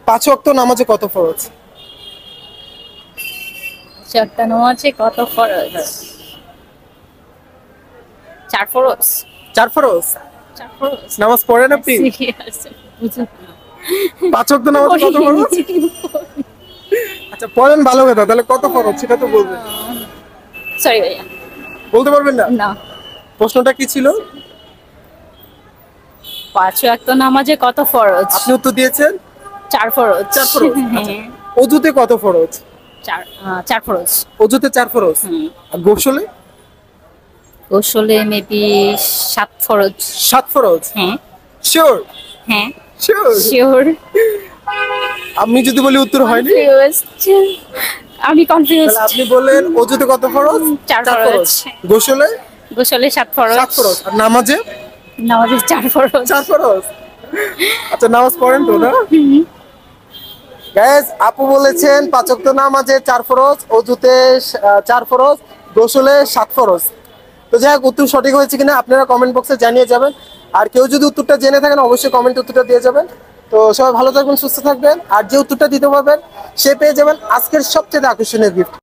পাঁচ ওয়াক্ত নামাজে কত ফরজ? চারটা নামাজে কত ফরজ? চার ফরজ। চার ফরজ। চার ফরজ। নামাজ পড়েন আপনি? সিরিয়াস বুঝুন। পাঁচ ওয়াক্ত নামাজে কত ফরজ? আচ্ছা পড়েন ভালো কথা, তাহলে কত ফরজ সেটা তো বলবেন। সরি ভাইয়া। বলতে পারবেন না? না। প্রশ্নটা কি ছিল? পাঁচ ওয়াক্ত নামাজে কত ফরজ? আপনি উত্তর দিয়েছেন চার ফরজ। চার ফরজ। আচ্ছা হ্যাঁ। অজুতে কত ফরজ? চার ফরজ। অজুতে চার ফরজ। আর গোসলে? গোসলে মেবি সাত ফরজ। সাত ফরজ। হ্যাঁ। শিওর? হ্যাঁ শিওর? শিওর। আমি যদি বলি উত্তর হয়নি? আমি কনফিউজ। তাহলে আপনি বললেন অজুতে কত ফরজ? চার ফরজ। গোসলে? গোসলে সাত ফরজ। সাত ফরজ। আর নামাজে? নামাজে চার ফরজ। চার ফরজ। আচ্ছা নামাজ পড়েন তো না? গাইস আপু বলেছেন পাঁচ ওয়াক্ত নামাজে চার ফরজ, অজুতে চার ফরজ, গোসলে সাত ফরজ। তো যাই হোক উত্তর সঠিক হয়েছে কিনা আপনারা কমেন্ট বক্সে জানিয়ে যাবেন। আর কেউ যদি উত্তরটা জেনে থাকেন অবশ্যই কমেন্ট উত্তরটা দিয়ে যাবেন। তো সবাই ভালো থাকবেন, সুস্থ থাকবেন, আর যে উত্তরটা দিতে পারবেন সে পেয়ে যাবেন আজকের সবচেয়ে আকর্ষণীয় গিফট।